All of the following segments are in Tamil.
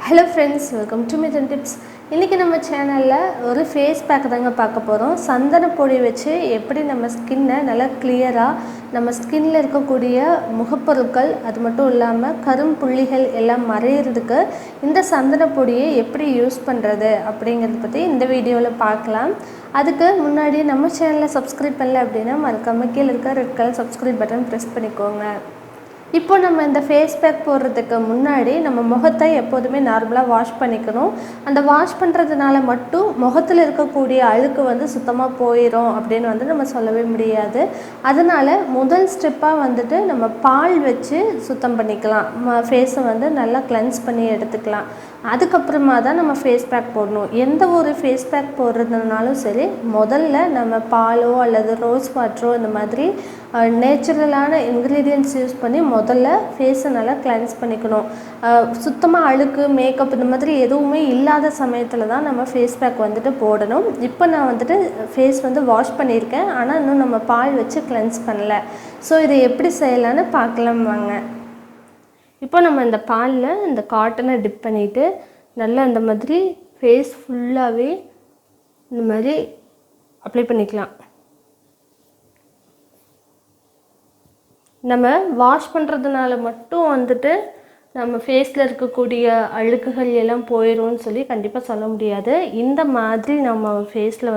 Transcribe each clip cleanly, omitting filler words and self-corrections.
Hello friends, welcome to Mithuntips. இன்றைக்கி நம்ம சேனலில் ஒரு ஃபேஸ் பேக் தாங்க பார்க்க போகிறோம். சந்தன பொடி வச்சு எப்படி நம்ம ஸ்கின்னை நல்லா கிளியராக நம்ம ஸ்கின்னில் இருக்கக்கூடிய முகப்பொருட்கள் அது மட்டும் இல்லாமல் கரும்புள்ளிகள் எல்லாம் மறையிறதுக்கு இந்த சந்தன பொடியை எப்படி யூஸ் பண்ணுறது அப்படிங்கிறத பற்றி இந்த வீடியோவில் பார்க்கலாம். அதுக்கு முன்னாடி நம்ம சேனலை சப்ஸ்கிரைப் பண்ணல அப்படின்னா மறக்காமல் கீழே இருக்க red colour subscribe button press பண்ணிக்கோங்க. இப்போ நம்ம இந்த ஃபேஸ் பேக் போடுறதுக்கு முன்னாடி நம்ம முகத்தை எப்போதுமே நார்மலாக வாஷ் பண்ணிக்கணும். அந்த வாஷ் பண்ணுறதுனால மட்டும் முகத்தில் இருக்கக்கூடிய அழுக்கு சுத்தமாக போயிடும் அப்படின்னு நம்ம சொல்லவே முடியாது. அதனால் முதல் ஸ்டெப்பாக நம்ம பால் வச்சு சுத்தம் பண்ணிக்கலாம். ஃபேஸை நல்லா கிளென்ஸ் பண்ணி எடுத்துக்கலாம். அதுக்கப்புறமா தான் நம்ம ஃபேஸ் பேக் போடணும். எந்த ஒரு ஃபேஸ் பேக் போடுறதுனாலும் சரி, முதல்ல நம்ம பாலோ அல்லது ரோஸ் வாட்டரோ இந்த மாதிரி நேச்சுரலான இன்க்ரீடியன்ட்ஸ் யூஸ் பண்ணி முதல்ல ஃபேஸை நல்லா கிளென்ஸ் பண்ணிக்கணும். சுத்தமாக அழுக்கு மேக்கப் இந்த மாதிரி எதுவுமே இல்லாத சமயத்தில் தான் நம்ம ஃபேஸ் பேக் போடணும். இப்போ நான் ஃபேஸ் வாஷ் பண்ணியிருக்கேன், ஆனால் இன்னும் நம்ம பால் வச்சு கிளென்ஸ் பண்ணல. ஸோ இதை எப்படி செய்யலான்னு பார்க்கலாம் வாங்க. இப்போ நம்ம இந்த பாலில் இந்த காட்டனை டிப் பண்ணிவிட்டு நல்லா இந்த மாதிரி ஃபேஸ் ஃபுல்லாகவே இந்த மாதிரி அப்ளை பண்ணிக்கலாம். நம்ம வாஷ் பண்ணுறதுனால மட்டும் நம்ம ஃபேஸில் இருக்கக்கூடிய அழுக்குகள் எல்லாம் போயிடும்னு சொல்லி கண்டிப்பாக சொல்ல முடியாது. இந்த மாதிரி நம்ம ஃபேஸில்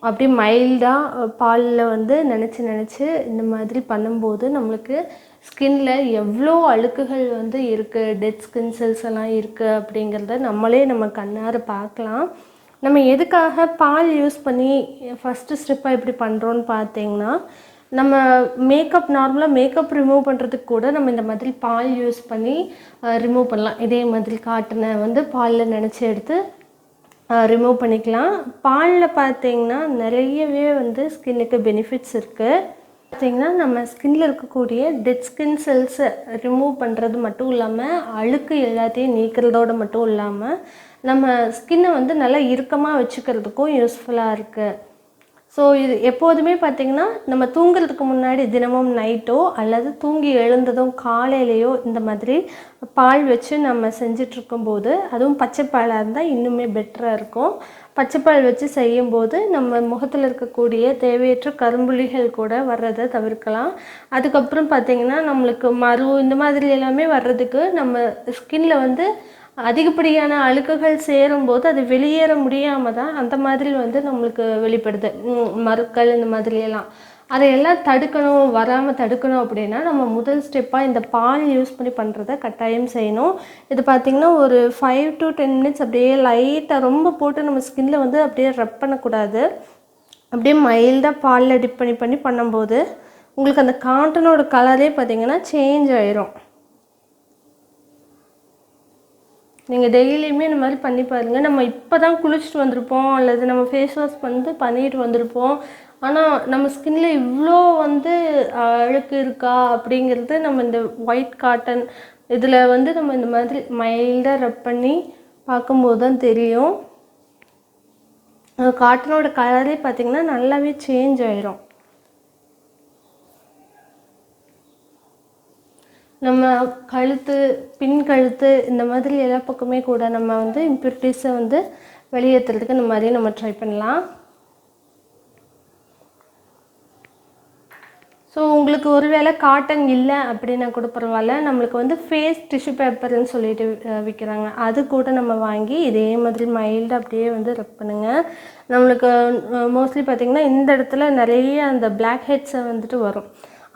அப்படியே மைல்டாக பாலில் நினச்சி இந்த மாதிரி பண்ணும்போது நம்மளுக்கு ஸ்கின்ல எவ்வளோ அழுக்குகள் இருக்குது, டெட் ஸ்கின் செல்ஸ் எல்லாம் இருக்குது அப்படிங்கிறத நம்ம கண்ணார பார்க்கலாம். நம்ம எதுக்காக பால் யூஸ் பண்ணி ஃபஸ்ட்டு ஸ்டெப்பாக எப்படி பண்ணுறோன்னு பார்த்தீங்கன்னா, நம்ம நார்மலாக மேக்கப் ரிமூவ் பண்ணுறதுக்கு கூட நம்ம இந்த மாதிரி பால் யூஸ் பண்ணி ரிமூவ் பண்ணலாம். இதே மாதிரி காட்டனை பாலில் நினச்சி எடுத்து ரிமூவ் பண்ணிக்கலாம். பாலில் பார்த்தீங்கன்னா நிறையவே ஸ்கின்னுக்கு பெனிஃபிட்ஸ் இருக்குது. பார்த்திங்கன்னா நம்ம ஸ்கின்னில் இருக்கக்கூடிய டெட் ஸ்கின் செல்ஸை ரிமூவ் பண்ணுறது மட்டும் இல்லாமல் அழுக்கு எல்லாத்தையும் நீக்கிறதோடு மட்டும் இல்லாமல் நம்ம ஸ்கின்னை நல்லா இறுக்கமாக வச்சுக்கிறதுக்கும் யூஸ்ஃபுல்லாக இருக்குது. ஸோ இது எப்போதுமே பார்த்திங்கன்னா நம்ம தூங்குறதுக்கு முன்னாடி தினமும் நைட்டோ அல்லது தூங்கி எழுந்ததும் காலையிலையோ இந்த மாதிரி பால் வச்சு நம்ம செஞ்சிட்ருக்கும்போது, அதுவும் பச்சைப்பாலாக இருந்தால் இன்னுமே பெட்டராக இருக்கும். பச்சைப்பால் வச்சு செய்யும்போது நம்ம முகத்தில் இருக்கக்கூடிய தேவையற்ற கரும்புள்ளிகள் கூட வர்றதை தவிர்க்கலாம். அதுக்கப்புறம் பார்த்திங்கன்னா நம்மளுக்கு இந்த மாதிரி எல்லாமே வர்றதுக்கு நம்ம ஸ்கின்னில் அதிகப்படியான அழுக்குகள் சேரும்போது அது வெளியேற முடியாமல் தான் அந்த மாதிரி நம்மளுக்கு வெளிப்படுது. மருக்கள் இந்த மாதிரியெல்லாம் அதையெல்லாம் வராமல் தடுக்கணும் அப்படின்னா நம்ம முதல் ஸ்டெப்பாக இந்த பால் யூஸ் பண்ணி பண்ணுறதை கட்டாயம் செய்யணும். இது பார்த்திங்கன்னா ஒரு 5 to 10 minutes அப்படியே லைட்டாக ரொம்ப போட்டு நம்ம ஸ்கின்னில் அப்படியே ரப் பண்ணக்கூடாது. அப்படியே மைல்டாக பாலில் டிப் பண்ணி பண்ணும்போது உங்களுக்கு அந்த காட்டனோட கலரே பார்த்திங்கன்னா சேஞ்ச் ஆயிரும். நீங்கள் டெய்லியுமே இந்த மாதிரி பண்ணி பாருங்கள். நம்ம இப்போ தான் குளிச்சுட்டு வந்திருப்போம் அல்லது நம்ம ஃபேஸ் வாஷ் பண்ணிட்டு வந்திருப்போம். ஆனால் நம்ம ஸ்கின்ல இவ்வளோ அழுக்கு இருக்கா அப்படிங்கிறது நம்ம இந்த ஒயிட் காட்டன் இதில் நம்ம இந்த மாதிரி மைல்டாக ரப் பண்ணி பார்க்கும்போது தான் தெரியும். காட்டனோட கலரே பார்த்திங்கன்னா நல்லாவே சேஞ்ச் ஆயிரும். நம்ம கழுத்து, பின் கழுத்து இந்த மாதிரி எல்லா பக்கமே கூட நம்ம இம்ப்யூரிட்டிஸை வெளியேற்றுறதுக்கு இந்த மாதிரி நம்ம ட்ரை பண்ணலாம். ஸோ உங்களுக்கு ஒருவேளை காட்டன் இல்லை அப்படின்னா கூட பரவாயில்ல, நம்மளுக்கு ஃபேஸ் டிஷ்யூ பேப்பர்னு சொல்லிட்டு விற்கிறாங்க. அது கூட நம்ம வாங்கி இதே மாதிரி மைல்டாக அப்படியே ரப் பண்ணுங்கள். நம்மளுக்கு மோஸ்ட்லி பார்த்திங்கன்னா இந்த இடத்துல நிறைய அந்த பிளாக் ஹெட்ஸை வரும்.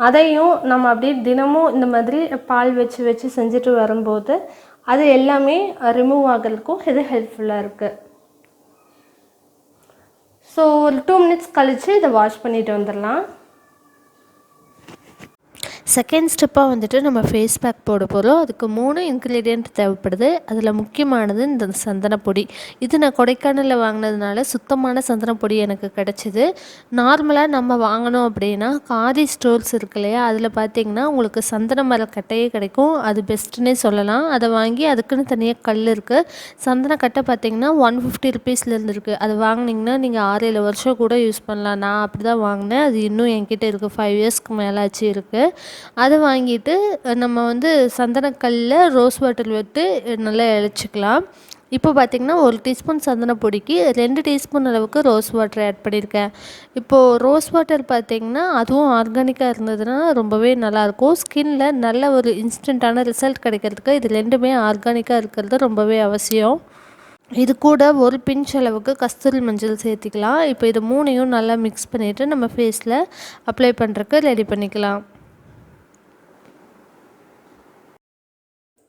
அதையும் நம்ம அப்படியே தினமும் இந்த மாதிரி பால் வச்சு செஞ்சுட்டு வரும்போது அது எல்லாமே ரிமூவ் ஆகிறதுக்கும் இது ஹெல்ப்ஃபுல்லாக இருக்குது. ஸோ ஒரு 2 minutes கழித்து இதை வாஷ் பண்ணிட்டு வந்துடலாம். செகண்ட் ஸ்டெப்பாக நம்ம ஃபேஸ் பேக் போட போகிறோம். அதுக்கு 3 இன்க்ரீடியண்ட் தேவைப்படுது. அதில் முக்கியமானது இந்த சந்தனப்பொடி. இது நான் கொடைக்கானலில் வாங்கினதுனால சுத்தமான சந்தனப்பொடி எனக்கு கிடச்சிது. நார்மலாக நம்ம வாங்கினோம் அப்படின்னா காதி ஸ்டோர்ஸ் இருக்கு இல்லையா, அதில் பார்த்திங்கன்னா உங்களுக்கு சந்தன மர கட்டையே கிடைக்கும். அது பெஸ்ட்டுன்னே சொல்லலாம். அதை வாங்கி அதுக்குன்னு தனியாக கல் இருக்குது. சந்தன கட்டை பார்த்திங்கன்னா 150 rupeesலேருந்து இருக்குது. அது வாங்கினீங்கன்னா நீங்கள் 6-7 வருஷம் கூட யூஸ் பண்ணலாம். நான் அப்படி தான் வாங்கினேன். அது இன்னும் என்கிட்ட இருக்குது. 5 yearsக்கு மேலாச்சு இருக்குது. அதை வாங்கிட்டு நம்ம வந்து சந்தனக்கல்லில் ரோஸ் வாட்டர் விட்டு நல்லா இழைச்சிக்கலாம். இப்போ பார்த்திங்கன்னா 1 டீஸ்பூன் சந்தன பொடிக்கு 2 டீஸ்பூன் அளவுக்கு ரோஸ் வாட்டர் ஆட் பண்ணியிருக்கேன். இப்போது ரோஸ் வாட்டர் பார்த்திங்கன்னா அதுவும் ஆர்கானிக்காக இருந்ததுன்னா ரொம்பவே நல்லாயிருக்கும். ஸ்கின்ல நல்ல ஒரு இன்ஸ்டண்ட்டான ரிசல்ட் கிடைக்கிறதுக்கு இது 2மே ஆர்கானிக்காக இருக்கிறது ரொம்பவே அவசியம். இது கூட ஒரு பிஞ்ச் அளவுக்கு கஸ்தூரி மஞ்சள் சேர்த்திக்கலாம். இப்போ இது 3யும் நல்லா மிக்ஸ் பண்ணிவிட்டு நம்ம ஃபேஸில் அப்ளை பண்ணுறதுக்கு ரெடி பண்ணிக்கலாம்.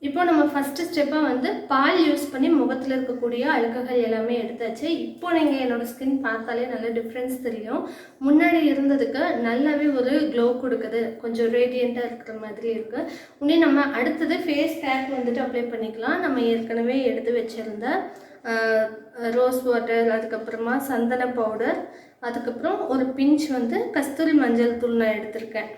இப்போ நம்ம ஃபஸ்ட்டு ஸ்டெப்பாக வந்து பால் யூஸ் பண்ணி முகத்தில் இருக்கக்கூடிய அழுக்குகள் எல்லாமே எடுத்தாச்சு. இப்போ நீங்கள் என்னோடய ஸ்கின் பார்த்தாலே நல்ல டிஃப்ரென்ஸ் தெரியும். முன்னாடி இருந்ததுக்கு நல்லாவே ஒரு க்ளோ கொடுக்குது, கொஞ்சம் ரேடியண்ட்டாக இருக்கிற மாதிரி இருக்குது. உடனே நம்ம அடுத்தது ஃபேஸ் பேக் வந்துட்டு அப்ளை பண்ணிக்கலாம். நம்ம ஏற்கனவே எடுத்து வச்சுருந்த ரோஸ் வாட்டர், அதுக்கப்புறமா சந்தன பவுடர், அதுக்கப்புறம் ஒரு பிஞ்ச் வந்து கஸ்தூரி மஞ்சள் தூள் நான் எடுத்திருக்கேன்.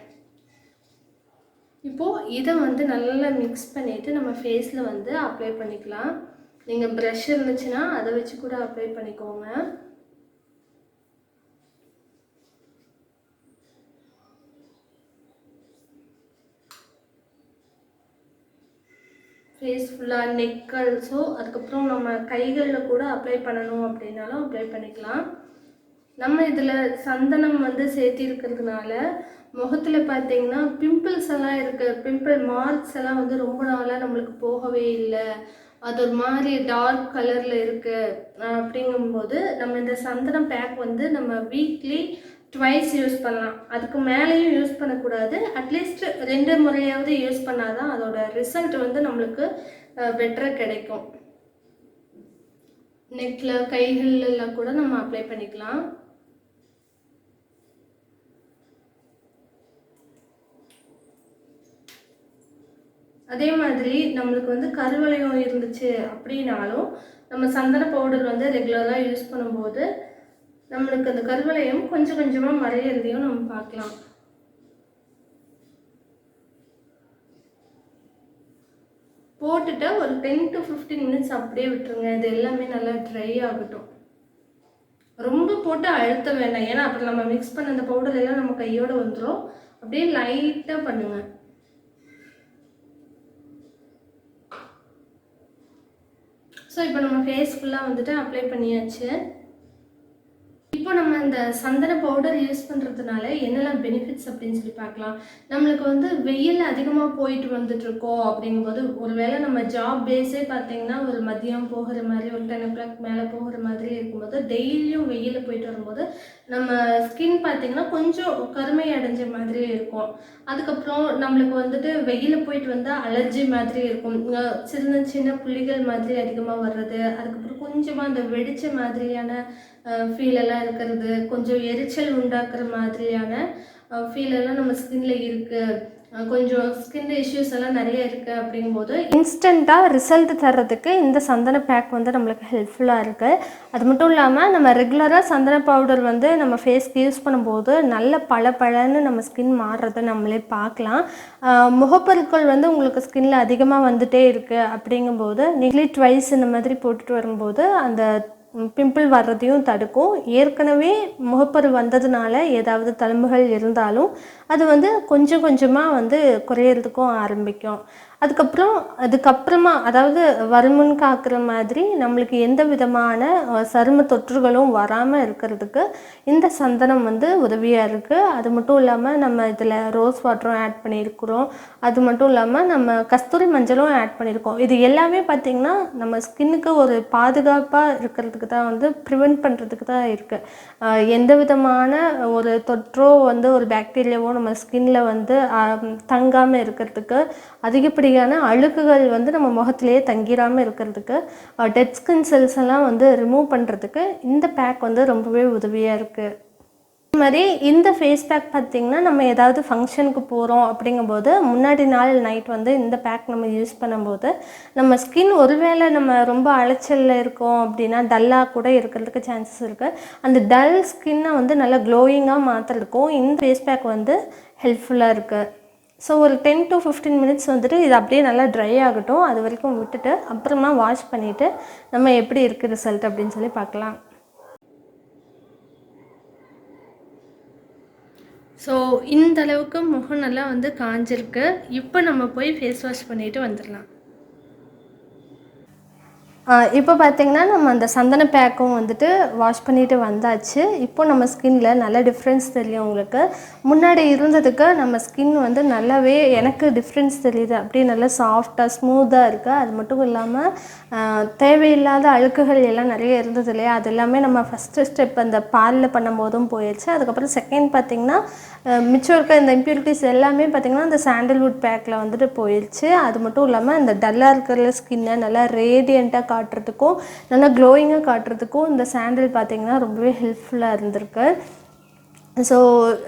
இப்போது இதை வந்து நல்லா மிக்ஸ் பண்ணிவிட்டு நம்ம ஃபேஸில் வந்து அப்ளை பண்ணிக்கலாம். நீங்கள் ப்ரஷ் இருந்துச்சுன்னா அதை வச்சு கூட அப்ளை பண்ணிக்கோங்க. ஃபேஸ் ஃபுல்லாக நெக் ஆல்சோ, அதுக்கப்புறம் நம்ம கைகளில் கூட அப்ளை பண்ணணும் அப்படின்னாலும் அப்ளை பண்ணிக்கலாம். நம்ம இதில் சந்தனம் வந்து சேர்த்திருக்கிறதுனால முகத்தில் பார்த்திங்கன்னா பிம்பிள்ஸ் எல்லாம் இருக்குது. பிம்பிள் மார்க்ஸ் எல்லாம் வந்து ரொம்ப நாளாக நம்மளுக்கு போகவே இல்லை, அது ஒரு மாதிரி டார்க் கலரில் இருக்குது. அப்படிங்கும்போது நம்ம இந்த சந்தனம் பேக் வந்து நம்ம வீக்லி ட்வைஸ் யூஸ் பண்ணலாம். அதுக்கு மேலேயும் யூஸ் பண்ணக்கூடாது. அட்லீஸ்ட் 2 முறையாவது யூஸ் பண்ணால் தான் அதோட ரிசல்ட் வந்து நம்மளுக்கு பெட்டராக கிடைக்கும். நெக்கில் கைகளெல்லாம் கூட நம்ம அப்ளை பண்ணிக்கலாம். அதே மாதிரி நம்மளுக்கு வந்து கருவளையம் இருந்துச்சு அப்படின்னாலும் நம்ம சந்தன பவுடர் வந்து ரெகுலராக யூஸ் பண்ணும்போது நம்மளுக்கு அந்த கருவளையம் கொஞ்சம் கொஞ்சமாக மறையிறதையும் நம்ம பார்க்கலாம். போட்டுட்டு ஒரு 10 to 15 மினிட்ஸ் அப்படியே விட்டுருங்க. இது எல்லாமே நல்லா ட்ரை ஆகட்டும். ரொம்ப போட்டு அழுத்த வேண்டாம், ஏன்னா அப்புறம் நம்ம மிக்ஸ் பண்ண அந்த பவுடர் எல்லாம் நம்ம கையோடு வந்துடும். அப்படியே லைட்டாக பண்ணுங்கள். ஸோ இப்போ நம்ம ஃபேஸ் ஃபுல்லாக வந்துட்டு அப்ளை பண்ணியாச்சு. இப்போ நம்ம இந்த சந்தன பவுடர் யூஸ் பண்ணுறதுனால என்னெல்லாம் பெனிஃபிட்ஸ் அப்படின்னு சொல்லி பார்க்கலாம். நம்மளுக்கு வந்து வெயில் அதிகமாக போயிட்டு வந்துட்டுருக்கோம் அப்படிங்கும்போது, ஒரு வேளை நம்ம ஜாப் பேஸே பார்த்திங்கன்னா ஒரு மதியம் போகிற மாதிரி, ஒரு 10 o'clock மேலே போகிற மாதிரி இருக்கும்போது, டெய்லியும் வெயிலில் போயிட்டு வரும்போது நம்ம ஸ்கின் பார்த்திங்கன்னா கொஞ்சம் கருமை அடைஞ்ச மாதிரி இருக்கும். அதுக்கப்புறம் நம்மளுக்கு வந்துட்டு வெயிலில் போயிட்டு வந்தால் அலர்ஜி மாதிரி இருக்கும், சின்ன சின்ன புள்ளிகள் மாதிரி அதிகமாக வர்றது, அதுக்கப்புறம் கொஞ்சமாக அந்த வெடிச்ச மாதிரியான ஃபீலெல்லாம் இருக்கிறது, கொஞ்சம் எரிச்சல் உண்டாக்குற மாதிரியான ஃபீலெல்லாம் நம்ம ஸ்கின்ல இருக்குது, கொஞ்சம் ஸ்கின் இஷ்யூஸ் எல்லாம் நிறைய இருக்குது. அப்படிங்கும்போது இன்ஸ்டண்ட்டாக ரிசல்ட் தர்றதுக்கு இந்த சந்தன பேக் வந்து நம்மளுக்கு ஹெல்ப்ஃபுல்லாக இருக்குது. அது மட்டும் இல்லாமல் நம்ம ரெகுலராக சந்தன பவுடர் வந்து நம்ம ஃபேஸ்க்கு யூஸ் பண்ணும்போது நல்ல பளபளன்னு நம்ம ஸ்கின் மாறுறதை நம்மளே பார்க்கலாம். முகப்பொருட்கள் வந்து உங்களுக்கு ஸ்கின்ல அதிகமாக வந்துகிட்டே இருக்குது அப்படிங்கும்போது நீங்களே ட்வைஸ் இந்த மாதிரி போட்டுட்டு வரும்போது அந்த பிம்பிள் வர்றதையும் தடுக்கும். ஏற்கனவே முகப்பரு வந்ததுனால ஏதாவது தழும்புகள் இருந்தாலும் அது வந்து கொஞ்சம் கொஞ்சமாக வந்து குறையிறதுக்கும் ஆரம்பிக்கும். அதுக்கப்புறமா அதாவது வருமுன் காக்கிற மாதிரி நம்மளுக்கு எந்த விதமான சரும தொற்றுகளும் வராமல் இருக்கிறதுக்கு இந்த சந்தனம் வந்து உதவியாக இருக்குது. அது மட்டும் இல்லாமல் நம்ம இதில் ரோஸ் வாட்டரும் ஆட் பண்ணியிருக்கிறோம். அது மட்டும் இல்லாமல் நம்ம கஸ்தூரி மஞ்சளும் ஆட் பண்ணியிருக்கோம். இது எல்லாமே பார்த்திங்கன்னா நம்ம ஸ்கின்னுக்கு ஒரு பாதுகாப்பாக இருக்கிறதுக்கு தான் வந்து ப்ரிவெண்ட் பண்ணுறதுக்கு தான் இருக்குது. எந்த விதமான ஒரு தொற்றோ வந்து ஒரு பாக்டீரியாவோ நம்ம ஸ்கின்ல வந்து தங்காமல் இருக்கிறதுக்கு, அதிகப்படியான அழுக்குகள் வந்து நம்ம முகத்திலேயே தங்கிடாமல் இருக்கிறதுக்கு, டெட் ஸ்கின் செல்ஸ் எல்லாம் வந்து ரிமூவ் பண்ணுறதுக்கு இந்த பேக் வந்து ரொம்பவே உதவியாக இருக்குது. இது மாதிரி இந்த ஃபேஸ் பேக் பார்த்திங்கன்னா நம்ம ஏதாவது ஃபங்க்ஷனுக்கு போகிறோம் அப்படிங்கும்போது முன்னாடி நாள் நைட் வந்து இந்த பேக் நம்ம யூஸ் பண்ணும்போது நம்ம ஸ்கின் ஒருவேளை நம்ம ரொம்ப அலைச்சலில் இருக்கோம் அப்படின்னா டல்லாக கூட இருக்கிறதுக்கு சான்சஸ் இருக்குது. அந்த டல் ஸ்கின்னை வந்து நல்லா க்ளோயிங்காக மாற்றுறதுக்கும் இந்த ஃபேஸ் பேக் வந்து ஹெல்ப்ஃபுல்லாக இருக்குது. ஸோ ஒரு 10 to 15 மினிட்ஸ் வந்துட்டு இது அப்படியே நல்லா ட்ரை ஆகட்டும். அது வரைக்கும் விட்டுட்டு அப்புறமா வாஷ் பண்ணிவிட்டு நம்ம எப்படி இருக்குது ரிசல்ட் அப்படின்னு சொல்லி பார்க்கலாம். ஸோ இந்த அளவுக்கு முகம் நல்லா வந்து காஞ்சிருக்கு. இப்போ நம்ம போய் ஃபேஸ் வாஷ் பண்ணிவிட்டு வந்துடலாம். இப்போ பார்த்திங்கன்னா நம்ம அந்த சந்தன பேக்கும் வந்துட்டு வாஷ் பண்ணிவிட்டு வந்தாச்சு. இப்போ நம்ம ஸ்கின்ல நல்ல டிஃப்ரென்ஸ் தெரியும் உங்களுக்கு. முன்னாடி இருந்ததுக்கு நம்ம ஸ்கின் வந்து நல்லாவே எனக்கு டிஃப்ரென்ஸ் தெரியுது. அப்படியே நல்லா சாஃப்டாக ஸ்மூத்தாக இருக்குது. அது மட்டும் இல்லாமல் தேவையில்லாத அழுக்குகள் எல்லாம் நிறைய இருந்தது இல்லையா, அது எல்லாமே நம்ம ஃபஸ்ட்டு ஸ்டெப் அந்த பாலில் பண்ணும்போதும் போயிடுச்சு. அதுக்கப்புறம் செகண்ட் பார்த்திங்கன்னா மிச்சம் இருக்க இந்த இம்ப்யூரிட்டிஸ் எல்லாமே பார்த்திங்கன்னா அந்த சாண்டல்வுட் பேக்கில் வந்துட்டு போயிடுச்சு. அது மட்டும் இல்லாமல் இந்த டல்லாக இருக்கிற ஸ்கின்னை நல்லா ரேடியண்ட்டாக காட்டுறதுக்கும் நல்லா க்ளோயிங்காக காட்டுறதுக்கும் இந்த சாண்டில் பார்த்திங்கன்னா ரொம்பவே ஹெல்ப்ஃபுல்லாக இருந்திருக்கு. ஸோ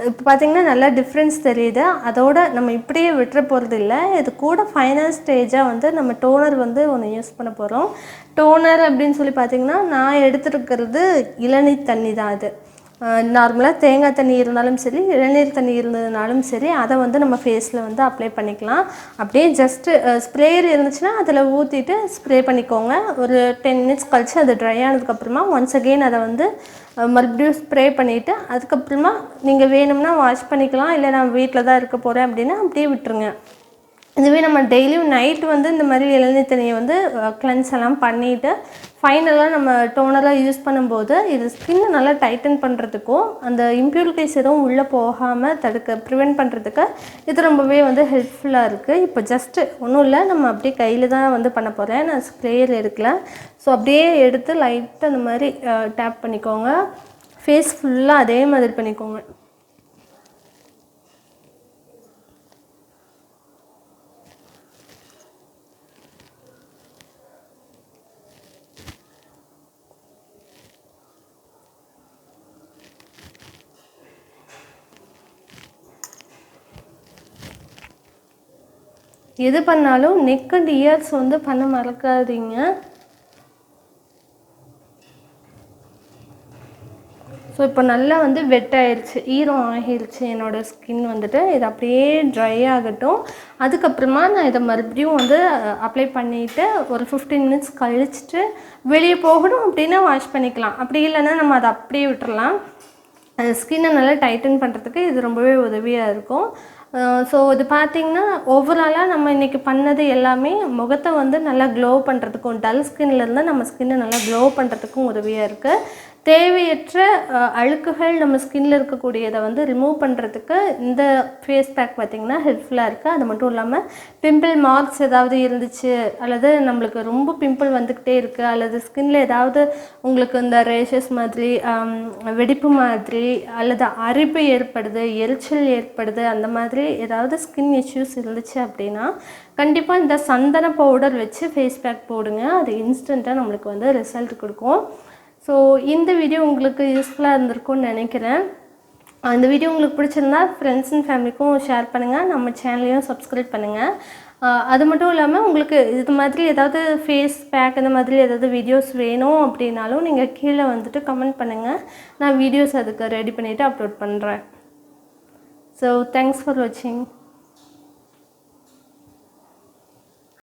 இப்போ பார்த்திங்கன்னா நல்லா டிஃப்ரென்ஸ் தெரியுது. அதோட நம்ம இப்படியே விட்டுற போகிறது இல்லை. இது கூட ஃபைனல் ஸ்டேஜாக வந்து நம்ம டோனர் வந்து ஒன்று யூஸ் பண்ண போகிறோம். டோனர் அப்படின்னு சொல்லி பார்த்திங்கன்னா நான் எடுத்துருக்கிறது இளநீர் தண்ணி தான். அது நார்மலாக தேங்காய் தண்ணி இருந்தாலும் சரி, இளநீர் தண்ணி இருந்ததுனாலும் சரி, அதை வந்து நம்ம ஃபேஸில் வந்து அப்ளை பண்ணிக்கலாம். அப்படியே ஜஸ்ட்டு ஸ்ப்ரேயர் இருந்துச்சுன்னா அதில் ஊற்றிட்டு ஸ்ப்ரே பண்ணிக்கோங்க. ஒரு 10 மினிட்ஸ் கழித்து அது ட்ரை ஆனதுக்கப்புறமா ஒன்ஸ் அகெயின் அதை வந்து மறுபடியும் ஸ்ப்ரே பண்ணிவிட்டு அதுக்கப்புறமா நீங்கள் வேணும்னா வாஷ் பண்ணிக்கலாம். இல்லை நான் வீட்டில் தான் இருக்க போகிறேன் அப்படின்னா அப்படியே விட்டுருங்க. இதுவே நம்ம டெய்லியும் நைட்டு வந்து இந்த மாதிரி இளநீர் தண்ணியை வந்து கிளென்ஸ் எல்லாம் பண்ணிவிட்டு ஃபைனலாக நம்ம டோனராக யூஸ் பண்ணும்போது இது ஸ்கின்னை நல்லா டைட்டன் பண்ணுறதுக்கும் அந்த இம்ப்யூரிட்டிஸ் எதுவும் உள்ளே போகாமல் ப்ரிவெண்ட் பண்ணுறதுக்கு இது ரொம்பவே வந்து ஹெல்ப்ஃபுல்லாக இருக்குது. இப்போ ஜஸ்ட்டு ஒன்றும் இல்லை, நம்ம அப்படியே கையில் தான் வந்து பண்ண போகிறேன். நான் ஸ்ப்ரேயர் எடுக்கல. ஸோ அப்படியே எடுத்து லைட்டாக அந்த மாதிரி டேப் பண்ணிக்கோங்க. ஃபேஸ் ஃபுல்லாக அதே மாதிரி பண்ணிக்கோங்க. எது பண்ணாலும் நெக் அண்ட் இயர்ஸ் வந்து பண்ண மறக்காதீங்க. ஸோ இப்போ நல்லா வந்து வெட் ஆயிடுச்சு, ஈரம் ஆகிடுச்சு என்னோடய ஸ்கின் வந்துட்டு. இது அப்படியே ட்ரை ஆகட்டும். அதுக்கப்புறமா நான் இதை மறுபடியும் வந்து அப்ளை பண்ணிவிட்டு ஒரு 15 மினிட்ஸ் கழிச்சிட்டு வெளியே போகணும் அப்படின்னா வாஷ் பண்ணிக்கலாம். அப்படி இல்லைன்னா நம்ம அதை அப்படியே விட்டுறலாம். ஸ்கின்னை நல்லா டைட்டன் பண்ணுறதுக்கு இது ரொம்பவே உதவியாக இருக்கும். ஸோ இது பார்த்திங்கன்னா ஓவராலாக நம்ம இன்றைக்கி பண்ணது எல்லாமே முகத்தை வந்து நல்லா க்ளோ பண்ணுறதுக்கும், டல் ஸ்கின்லேருந்து நம்ம ஸ்கின்னை நல்லா க்ளோ பண்ணுறதுக்கும் உதவியாக இருக்குது. தேவையற்ற அழுக்குகள் நம்ம ஸ்கின்னில் இருக்கக்கூடியதை வந்து ரிமூவ் பண்ணுறதுக்கு இந்த ஃபேஸ் பேக் பார்த்திங்கன்னா ஹெல்ப்ஃபுல்லாக இருக்குது. அது மட்டும் இல்லாமல் பிம்பிள் மார்க்ஸ் ஏதாவது இருந்துச்சு, அல்லது நம்மளுக்கு ரொம்ப பிம்பிள் வந்துக்கிட்டே இருக்குது, அல்லது ஸ்கின்னில் ஏதாவது உங்களுக்கு இந்த ரேஷஸ் மாதிரி வெடிப்பு மாதிரி அல்லது அரிப்பு ஏற்படுது, எரிச்சல் ஏற்படுது, அந்த மாதிரி ஏதாவது ஸ்கின் இஷ்யூஸ் இருந்துச்சு அப்படின்னா கண்டிப்பாக இந்த சந்தன பவுடர் வச்சு ஃபேஸ் பேக் போடுங்க. அது இன்ஸ்டண்ட்டாக நம்மளுக்கு வந்து ரிசல்ட் கொடுக்கும். ஸோ இந்த வீடியோ உங்களுக்கு யூஸ்ஃபுல்லாக இருந்திருக்கும்னு நினைக்கிறேன். அந்த வீடியோ உங்களுக்கு பிடிச்சிருந்தா ஃப்ரெண்ட்ஸ் அண்ட் ஃபேமிலிக்கும் ஷேர் பண்ணுங்கள். நம்ம சேனலையும் சப்ஸ்கிரைப் பண்ணுங்கள். அது மட்டும் இல்லாமல் உங்களுக்கு இது மாதிரி ஏதாவது ஃபேஸ் பேக் இந்த மாதிரி ஏதாவது வீடியோஸ் வேணும் அப்படின்னாலும் நீங்கள் கீழே வந்துட்டு கமெண்ட் பண்ணுங்கள். நான் வீடியோஸ் அதுக்கு ரெடி பண்ணிவிட்டு அப்லோட் பண்ணுறேன். ஸோ தேங்க்ஸ் ஃபார் வாட்சிங்.